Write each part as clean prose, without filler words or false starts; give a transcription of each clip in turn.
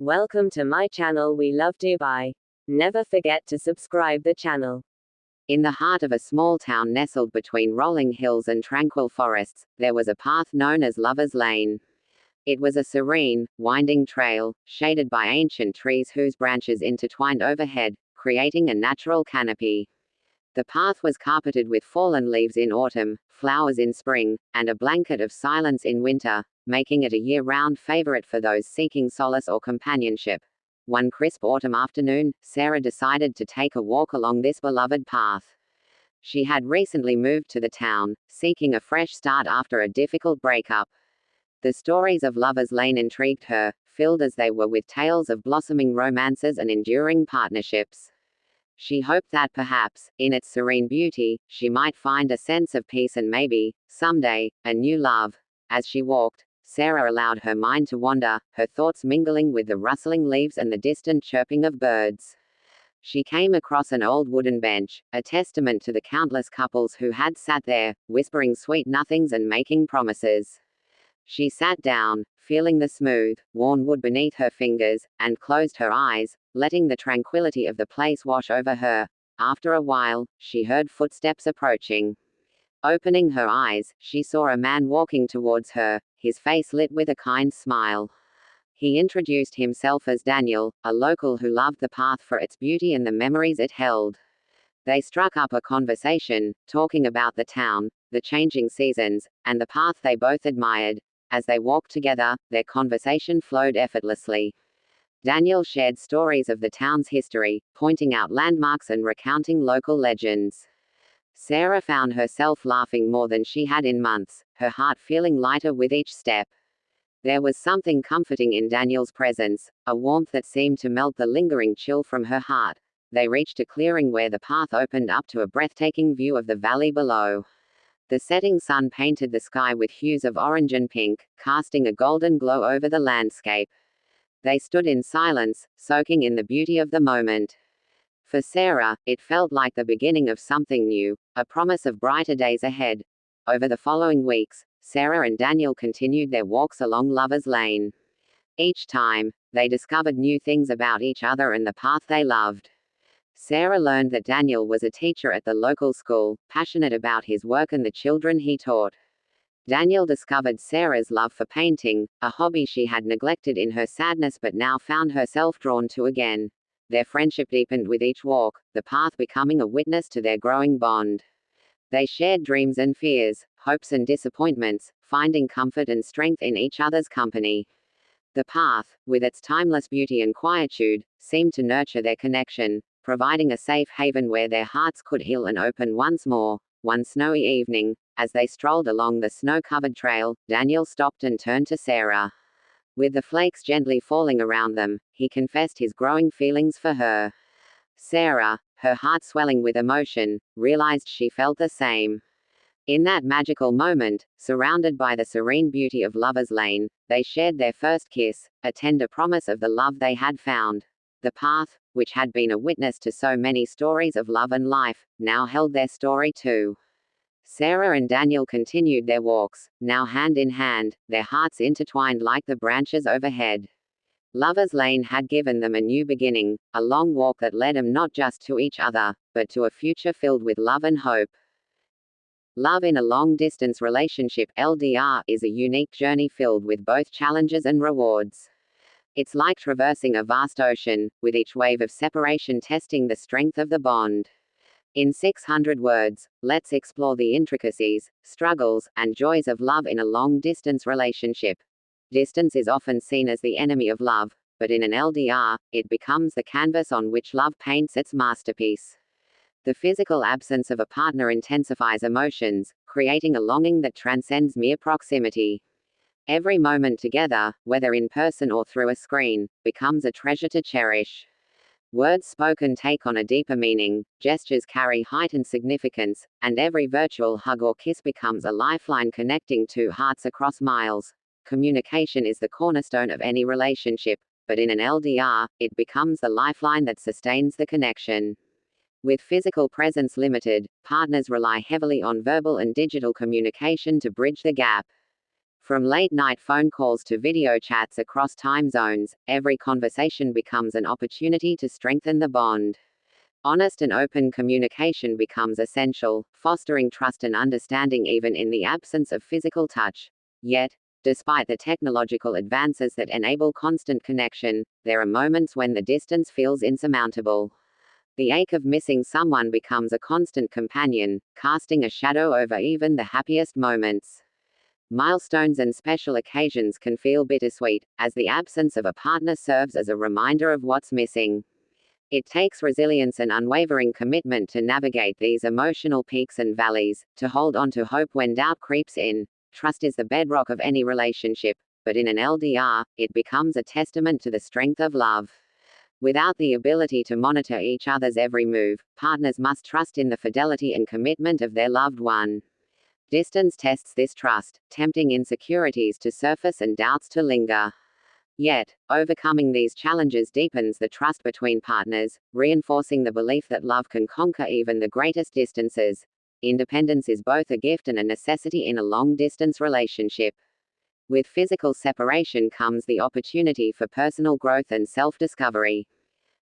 Welcome to my channel. We love Dubai. Never forget to subscribe the channel. In the heart of a small town nestled between rolling hills and tranquil forests, there was a path known as Lover's Lane. It was a serene, winding trail, shaded by ancient trees whose branches intertwined overhead, creating a natural canopy. The path was carpeted with fallen leaves in autumn, flowers in spring, and a blanket of silence in winter, making it a year-round favorite for those seeking solace or companionship. One crisp autumn afternoon, Sarah decided to take a walk along this beloved path. She had recently moved to the town, seeking a fresh start after a difficult breakup. The stories of Lover's Lane intrigued her, filled as they were with tales of blossoming romances and enduring partnerships. She hoped that perhaps, in its serene beauty, she might find a sense of peace and maybe, someday, a new love. As she walked, Sarah allowed her mind to wander, her thoughts mingling with the rustling leaves and the distant chirping of birds. She came across an old wooden bench, a testament to the countless couples who had sat there, whispering sweet nothings and making promises. She sat down, feeling the smooth, worn wood beneath her fingers, and closed her eyes, letting the tranquility of the place wash over her. After a while, she heard footsteps approaching. Opening her eyes, she saw a man walking towards her, his face lit with a kind smile. He introduced himself as Daniel, a local who loved the path for its beauty and the memories it held. They struck up a conversation, talking about the town, the changing seasons, and the path they both admired. As they walked together, their conversation flowed effortlessly. Daniel shared stories of the town's history, pointing out landmarks and recounting local legends. Sarah found herself laughing more than she had in months, her heart feeling lighter with each step. There was something comforting in Daniel's presence, a warmth that seemed to melt the lingering chill from her heart. They reached a clearing where the path opened up to a breathtaking view of the valley below. The setting sun painted the sky with hues of orange and pink, casting a golden glow over the landscape. They stood in silence, soaking in the beauty of the moment. For Sarah, it felt like the beginning of something new, a promise of brighter days ahead. Over the following weeks, Sarah and Daniel continued their walks along Lover's Lane. Each time, they discovered new things about each other and the path they loved. Sarah learned that Daniel was a teacher at the local school, passionate about his work and the children he taught. Daniel discovered Sarah's love for painting, a hobby she had neglected in her sadness but now found herself drawn to again. Their friendship deepened with each walk, the path becoming a witness to their growing bond. They shared dreams and fears, hopes and disappointments, finding comfort and strength in each other's company. The path, with its timeless beauty and quietude, seemed to nurture their connection, providing a safe haven where their hearts could heal and open once more. One snowy evening, as they strolled along the snow-covered trail, Daniel stopped and turned to Sarah. With the flakes gently falling around them, he confessed his growing feelings for her. Sarah, her heart swelling with emotion, realized she felt the same. In that magical moment, surrounded by the serene beauty of Lover's Lane, they shared their first kiss, a tender promise of the love they had found. The path, which had been a witness to so many stories of love and life, now held their story too. Sarah and Daniel continued their walks, now hand in hand, their hearts intertwined like the branches overhead. Lover's Lane had given them a new beginning, a long walk that led them not just to each other, but to a future filled with love and hope. Love in a long-distance relationship (LDR) is a unique journey filled with both challenges and rewards. It's like traversing a vast ocean, with each wave of separation testing the strength of the bond. In 600 words, let's explore the intricacies, struggles, and joys of love in a long-distance relationship. Distance is often seen as the enemy of love, but in an LDR, it becomes the canvas on which love paints its masterpiece. The physical absence of a partner intensifies emotions, creating a longing that transcends mere proximity. Every moment together, whether in person or through a screen, becomes a treasure to cherish. Words spoken take on a deeper meaning, gestures carry heightened significance, and every virtual hug or kiss becomes a lifeline connecting two hearts across miles. Communication is the cornerstone of any relationship, but in an LDR, it becomes the lifeline that sustains the connection. With physical presence limited, partners rely heavily on verbal and digital communication to bridge the gap. From late-night phone calls to video chats across time zones, every conversation becomes an opportunity to strengthen the bond. Honest and open communication becomes essential, fostering trust and understanding even in the absence of physical touch. Yet, despite the technological advances that enable constant connection, there are moments when the distance feels insurmountable. The ache of missing someone becomes a constant companion, casting a shadow over even the happiest moments. Milestones and special occasions can feel bittersweet, as the absence of a partner serves as a reminder of what's missing. It takes resilience and unwavering commitment to navigate these emotional peaks and valleys, to hold on to hope when doubt creeps in. Trust is the bedrock of any relationship, but in an LDR, it becomes a testament to the strength of love. Without the ability to monitor each other's every move, partners must trust in the fidelity and commitment of their loved one. Distance tests this trust, tempting insecurities to surface and doubts to linger. Yet, overcoming these challenges deepens the trust between partners, reinforcing the belief that love can conquer even the greatest distances. Independence is both a gift and a necessity in a long-distance relationship. With physical separation comes the opportunity for personal growth and self-discovery.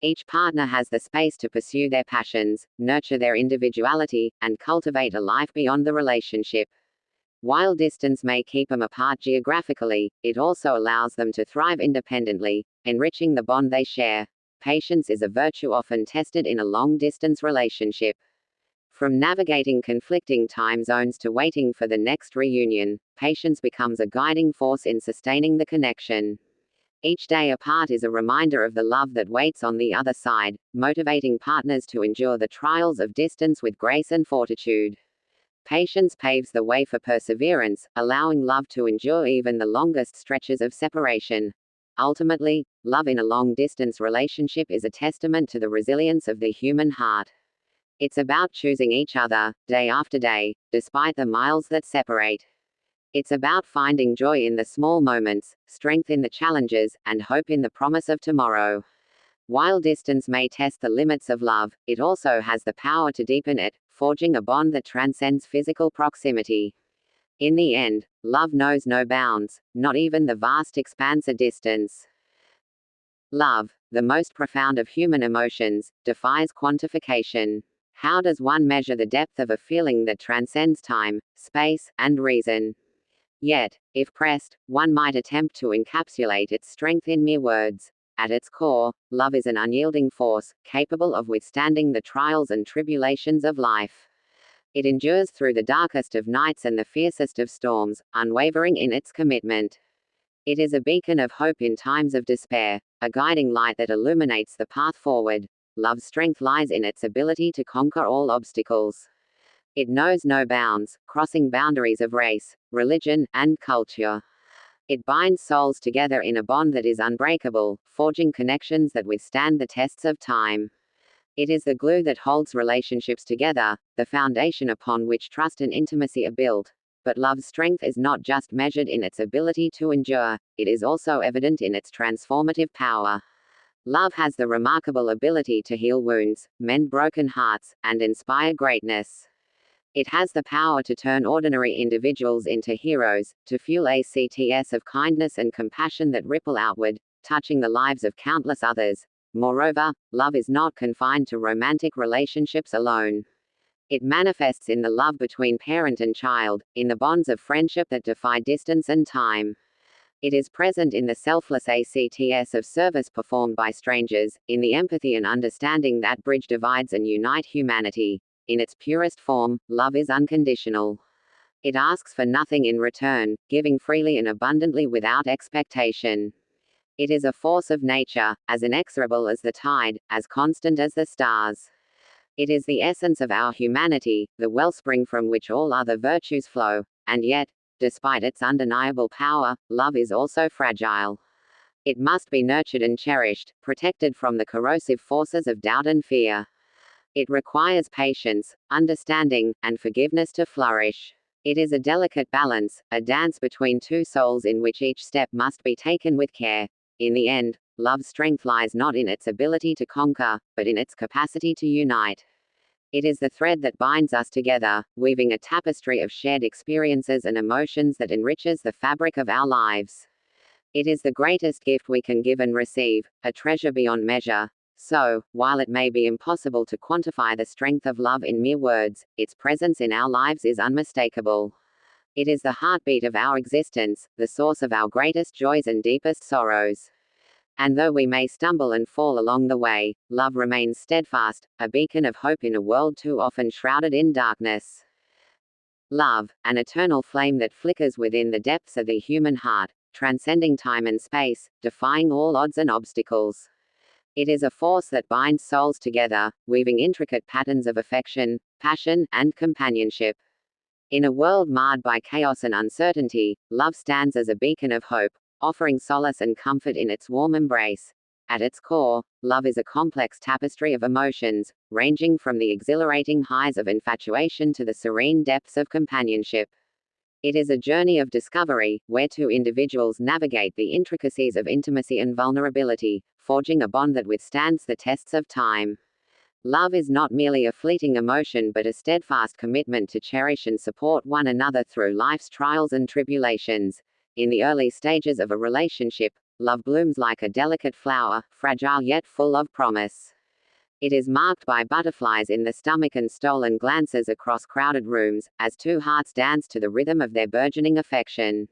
Each partner has the space to pursue their passions, nurture their individuality, and cultivate a life beyond the relationship. While distance may keep them apart geographically, it also allows them to thrive independently, enriching the bond they share. Patience is a virtue often tested in a long-distance relationship. From navigating conflicting time zones to waiting for the next reunion, patience becomes a guiding force in sustaining the connection. Each day apart is a reminder of the love that waits on the other side, motivating partners to endure the trials of distance with grace and fortitude. Patience paves the way for perseverance, allowing love to endure even the longest stretches of separation. Ultimately, love in a long-distance relationship is a testament to the resilience of the human heart. It's about choosing each other, day after day, despite the miles that separate. It's about finding joy in the small moments, strength in the challenges, and hope in the promise of tomorrow. While distance may test the limits of love, it also has the power to deepen it, forging a bond that transcends physical proximity. In the end, love knows no bounds, not even the vast expanse of distance. Love, the most profound of human emotions, defies quantification. How does one measure the depth of a feeling that transcends time, space, and reason? Yet, if pressed, one might attempt to encapsulate its strength in mere words. At its core, love is an unyielding force, capable of withstanding the trials and tribulations of life. It endures through the darkest of nights and the fiercest of storms, unwavering in its commitment. It is a beacon of hope in times of despair, a guiding light that illuminates the path forward. Love's strength lies in its ability to conquer all obstacles. It knows no bounds, crossing boundaries of race, religion, and culture. It binds souls together in a bond that is unbreakable, forging connections that withstand the tests of time. It is the glue that holds relationships together, the foundation upon which trust and intimacy are built. But love's strength is not just measured in its ability to endure, it is also evident in its transformative power. Love has the remarkable ability to heal wounds, mend broken hearts, and inspire greatness. It has the power to turn ordinary individuals into heroes, to fuel acts of kindness and compassion that ripple outward, touching the lives of countless others. Moreover, love is not confined to romantic relationships alone. It manifests in the love between parent and child, in the bonds of friendship that defy distance and time. It is present in the selfless acts of service performed by strangers, in the empathy and understanding that bridge divides and unite humanity. In its purest form, love is unconditional. It asks for nothing in return, giving freely and abundantly without expectation. It is a force of nature, as inexorable as the tide, as constant as the stars. It is the essence of our humanity, the wellspring from which all other virtues flow, and yet, despite its undeniable power, love is also fragile. It must be nurtured and cherished, protected from the corrosive forces of doubt and fear. It requires patience, understanding, and forgiveness to flourish. It is a delicate balance, a dance between two souls in which each step must be taken with care. In the end, love's strength lies not in its ability to conquer, but in its capacity to unite. It is the thread that binds us together, weaving a tapestry of shared experiences and emotions that enriches the fabric of our lives. It is the greatest gift we can give and receive, a treasure beyond measure. So, while it may be impossible to quantify the strength of love in mere words, its presence in our lives is unmistakable. It is the heartbeat of our existence, the source of our greatest joys and deepest sorrows. And though we may stumble and fall along the way, love remains steadfast, a beacon of hope in a world too often shrouded in darkness. Love, an eternal flame that flickers within the depths of the human heart, transcending time and space, defying all odds and obstacles. It is a force that binds souls together, weaving intricate patterns of affection, passion, and companionship. In a world marred by chaos and uncertainty, love stands as a beacon of hope, offering solace and comfort in its warm embrace. At its core, love is a complex tapestry of emotions, ranging from the exhilarating highs of infatuation to the serene depths of companionship. It is a journey of discovery, where two individuals navigate the intricacies of intimacy and vulnerability, forging a bond that withstands the tests of time. Love is not merely a fleeting emotion but a steadfast commitment to cherish and support one another through life's trials and tribulations. In the early stages of a relationship, love blooms like a delicate flower, fragile yet full of promise. It is marked by butterflies in the stomach and stolen glances across crowded rooms, as two hearts dance to the rhythm of their burgeoning affection.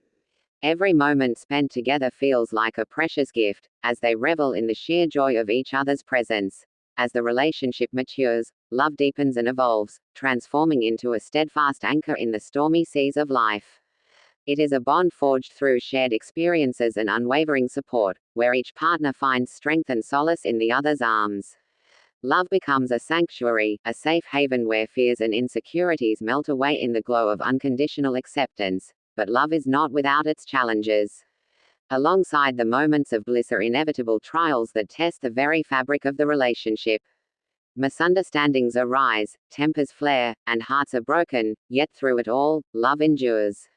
Every moment spent together feels like a precious gift, as they revel in the sheer joy of each other's presence. As the relationship matures, love deepens and evolves, transforming into a steadfast anchor in the stormy seas of life. It is a bond forged through shared experiences and unwavering support, where each partner finds strength and solace in the other's arms. Love becomes a sanctuary, a safe haven where fears and insecurities melt away in the glow of unconditional acceptance. But love is not without its challenges. Alongside the moments of bliss are inevitable trials that test the very fabric of the relationship. Misunderstandings arise, tempers flare, and hearts are broken, yet through it all, love endures.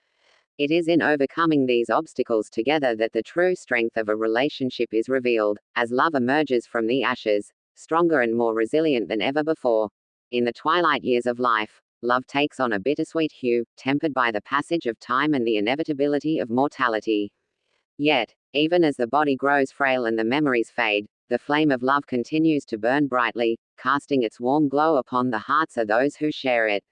It is in overcoming these obstacles together that the true strength of a relationship is revealed, as love emerges from the ashes, stronger and more resilient than ever before. In the twilight years of life, love takes on a bittersweet hue, tempered by the passage of time and the inevitability of mortality. Yet, even as the body grows frail and the memories fade, the flame of love continues to burn brightly, casting its warm glow upon the hearts of those who share it.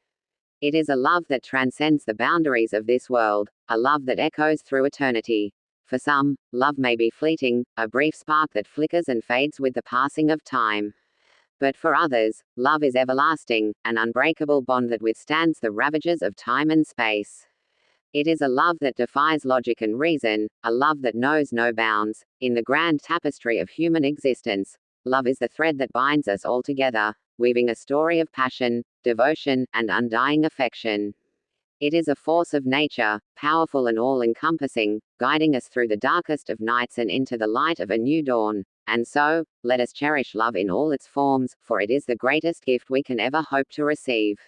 It is a love that transcends the boundaries of this world, a love that echoes through eternity. For some, love may be fleeting, a brief spark that flickers and fades with the passing of time. But for others, love is everlasting, an unbreakable bond that withstands the ravages of time and space. It is a love that defies logic and reason, a love that knows no bounds. In the grand tapestry of human existence, love is the thread that binds us all together, weaving a story of passion, devotion, and undying affection. It is a force of nature, powerful and all-encompassing, guiding us through the darkest of nights and into the light of a new dawn. And so, let us cherish love in all its forms, for it is the greatest gift we can ever hope to receive.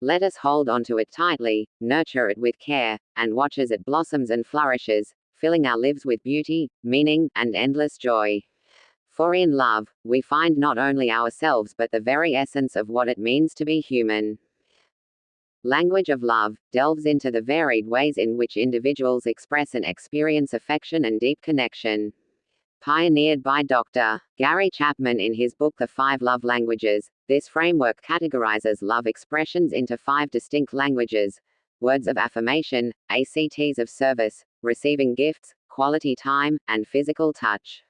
Let us hold onto it tightly, nurture it with care, and watch as it blossoms and flourishes, filling our lives with beauty, meaning, and endless joy. For in love, we find not only ourselves but the very essence of what it means to be human. Language of love delves into the varied ways in which individuals express and experience affection and deep connection. Pioneered by Dr. Gary Chapman in his book The 5 Love Languages, this framework categorizes love expressions into 5 distinct languages: words of affirmation, acts of service, receiving gifts, quality time, and physical touch.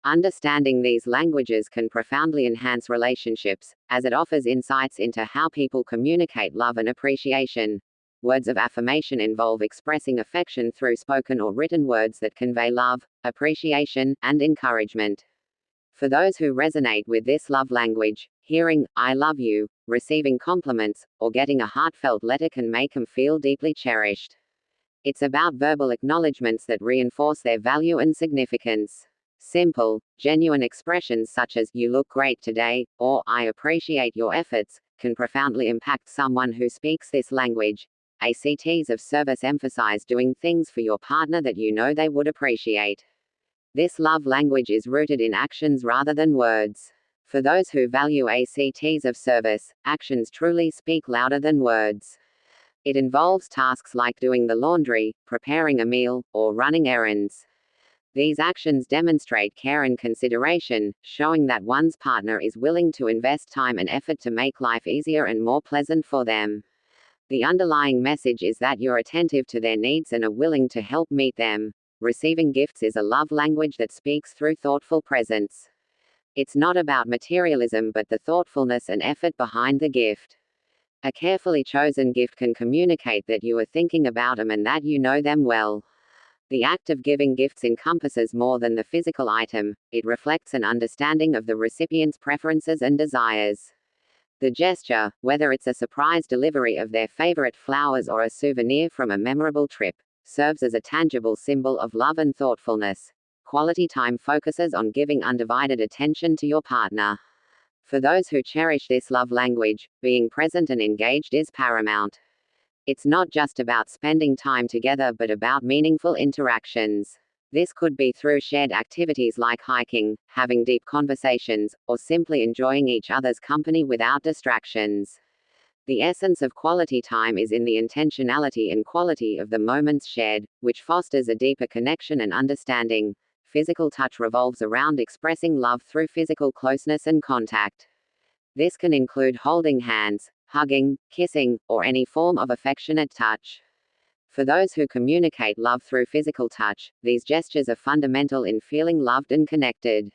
Understanding these languages can profoundly enhance relationships, as it offers insights into how people communicate love and appreciation. Words of affirmation involve expressing affection through spoken or written words that convey love, appreciation, and encouragement. For those who resonate with this love language, hearing, "I love you," receiving compliments, or getting a heartfelt letter can make them feel deeply cherished. It's about verbal acknowledgments that reinforce their value and significance. Simple, genuine expressions such as, "You look great today," or "I appreciate your efforts," can profoundly impact someone who speaks this language. Acts of service emphasize doing things for your partner that you know they would appreciate. This love language is rooted in actions rather than words. For those who value acts of service, actions truly speak louder than words. It involves tasks like doing the laundry, preparing a meal, or running errands. These actions demonstrate care and consideration, showing that one's partner is willing to invest time and effort to make life easier and more pleasant for them. The underlying message is that you're attentive to their needs and are willing to help meet them. Receiving gifts is a love language that speaks through thoughtful presence. It's not about materialism but the thoughtfulness and effort behind the gift. A carefully chosen gift can communicate that you are thinking about them and that you know them well. The act of giving gifts encompasses more than the physical item, it reflects an understanding of the recipient's preferences and desires. The gesture, whether it's a surprise delivery of their favorite flowers or a souvenir from a memorable trip, serves as a tangible symbol of love and thoughtfulness. Quality time focuses on giving undivided attention to your partner. For those who cherish this love language, being present and engaged is paramount. It's not just about spending time together but about meaningful interactions. This could be through shared activities like hiking, having deep conversations, or simply enjoying each other's company without distractions. The essence of quality time is in the intentionality and quality of the moments shared, which fosters a deeper connection and understanding. Physical touch revolves around expressing love through physical closeness and contact. This can include holding hands, hugging, kissing, or any form of affectionate touch. For those who communicate love through physical touch, these gestures are fundamental in feeling loved and connected.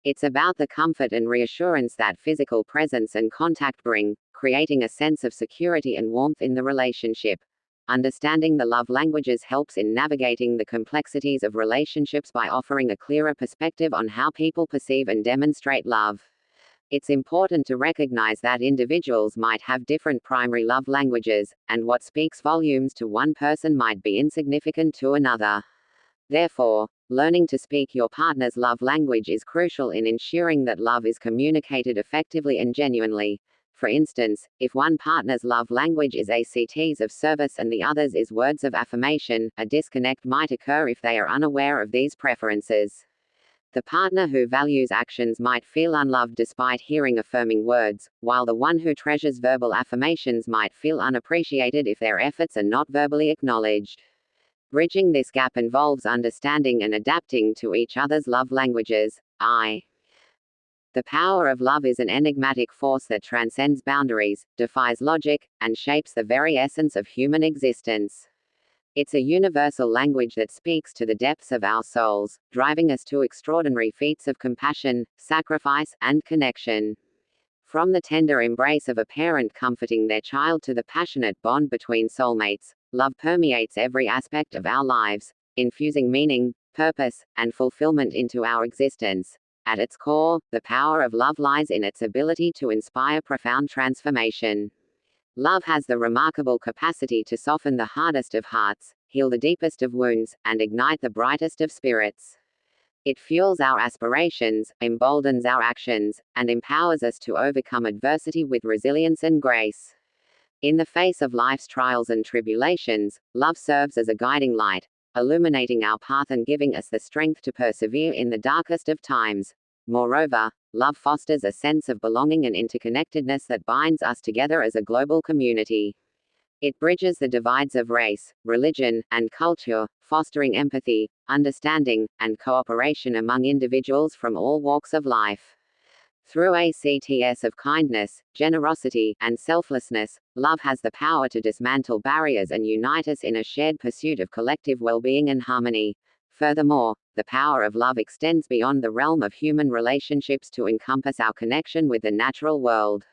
It's about the comfort and reassurance that physical presence and contact bring, creating a sense of security and warmth in the relationship. Understanding the love languages helps in navigating the complexities of relationships by offering a clearer perspective on how people perceive and demonstrate love. It's important to recognize that individuals might have different primary love languages, and what speaks volumes to one person might be insignificant to another. Therefore, learning to speak your partner's love language is crucial in ensuring that love is communicated effectively and genuinely. For instance, if one partner's love language is acts of service and the other's is words of affirmation, a disconnect might occur if they are unaware of these preferences. The partner who values actions might feel unloved despite hearing affirming words, while the one who treasures verbal affirmations might feel unappreciated if their efforts are not verbally acknowledged. Bridging this gap involves understanding and adapting to each other's love languages. The power of love is an enigmatic force that transcends boundaries, defies logic, and shapes the very essence of human existence. It's a universal language that speaks to the depths of our souls, driving us to extraordinary feats of compassion, sacrifice, and connection. From the tender embrace of a parent comforting their child to the passionate bond between soulmates, love permeates every aspect of our lives, infusing meaning, purpose, and fulfillment into our existence. At its core, the power of love lies in its ability to inspire profound transformation. Love has the remarkable capacity to soften the hardest of hearts, heal the deepest of wounds, and ignite the brightest of spirits. It fuels our aspirations, emboldens our actions, and empowers us to overcome adversity with resilience and grace. In the face of life's trials and tribulations, love serves as a guiding light, illuminating our path and giving us the strength to persevere in the darkest of times. Moreover, love fosters a sense of belonging and interconnectedness that binds us together as a global community. It bridges the divides of race, religion, and culture, fostering empathy, understanding, and cooperation among individuals from all walks of life. Through acts of kindness, generosity, and selflessness, love has the power to dismantle barriers and unite us in a shared pursuit of collective well-being and harmony. Furthermore, the power of love extends beyond the realm of human relationships to encompass our connection with the natural world.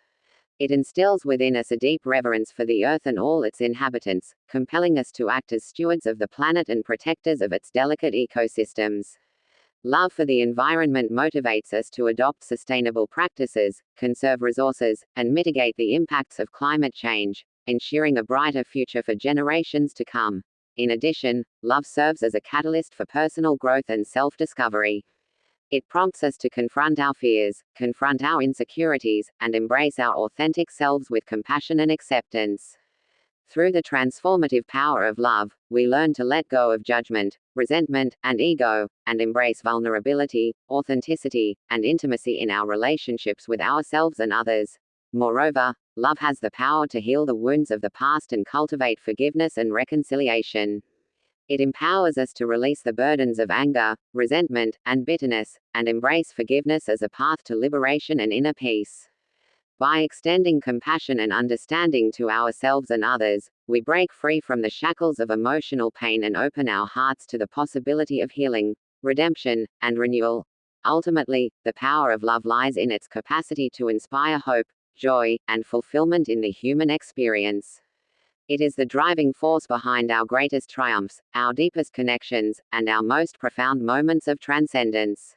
It instills within us a deep reverence for the earth and all its inhabitants, compelling us to act as stewards of the planet and protectors of its delicate ecosystems. Love for the environment motivates us to adopt sustainable practices, conserve resources, and mitigate the impacts of climate change, ensuring a brighter future for generations to come. In addition, love serves as a catalyst for personal growth and self-discovery. It prompts us to confront our fears, confront our insecurities, and embrace our authentic selves with compassion and acceptance. Through the transformative power of love, we learn to let go of judgment, resentment, and ego, and embrace vulnerability, authenticity, and intimacy in our relationships with ourselves and others. Moreover, love has the power to heal the wounds of the past and cultivate forgiveness and reconciliation. It empowers us to release the burdens of anger, resentment, and bitterness, and embrace forgiveness as a path to liberation and inner peace. By extending compassion and understanding to ourselves and others, we break free from the shackles of emotional pain and open our hearts to the possibility of healing, redemption, and renewal. Ultimately, the power of love lies in its capacity to inspire hope, joy, and fulfillment in the human experience. It is the driving force behind our greatest triumphs, our deepest connections, and our most profound moments of transcendence.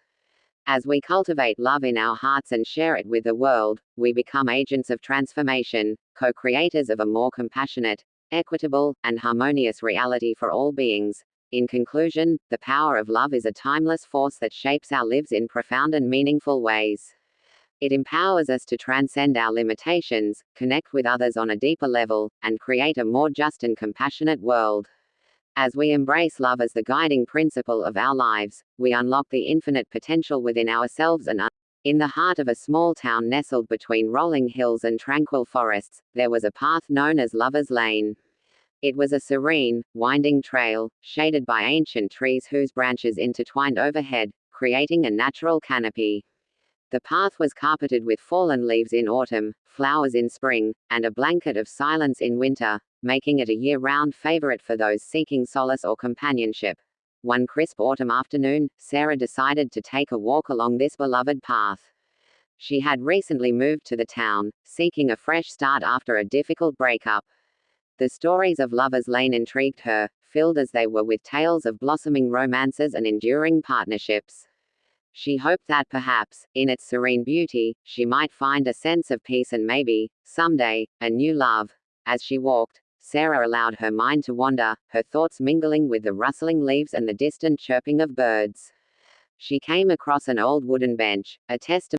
As we cultivate love in our hearts and share it with the world, we become agents of transformation, co-creators of a more compassionate, equitable, and harmonious reality for all beings. In conclusion, the power of love is a timeless force that shapes our lives in profound and meaningful ways. It empowers us to transcend our limitations, connect with others on a deeper level, and create a more just and compassionate world. As we embrace love as the guiding principle of our lives, we unlock the infinite potential within ourselves and others. In the heart of a small town nestled between rolling hills and tranquil forests, there was a path known as Lover's Lane. It was a serene, winding trail, shaded by ancient trees whose branches intertwined overhead, creating a natural canopy. The path was carpeted with fallen leaves in autumn, flowers in spring, and a blanket of silence in winter, making it a year-round favorite for those seeking solace or companionship. One crisp autumn afternoon, Sarah decided to take a walk along this beloved path. She had recently moved to the town, seeking a fresh start after a difficult breakup. The stories of Lover's Lane intrigued her, filled as they were with tales of blossoming romances and enduring partnerships. She hoped that perhaps, in its serene beauty, she might find a sense of peace and maybe, someday, a new love. As she walked, Sarah allowed her mind to wander, her thoughts mingling with the rustling leaves and the distant chirping of birds. She came across an old wooden bench, a testament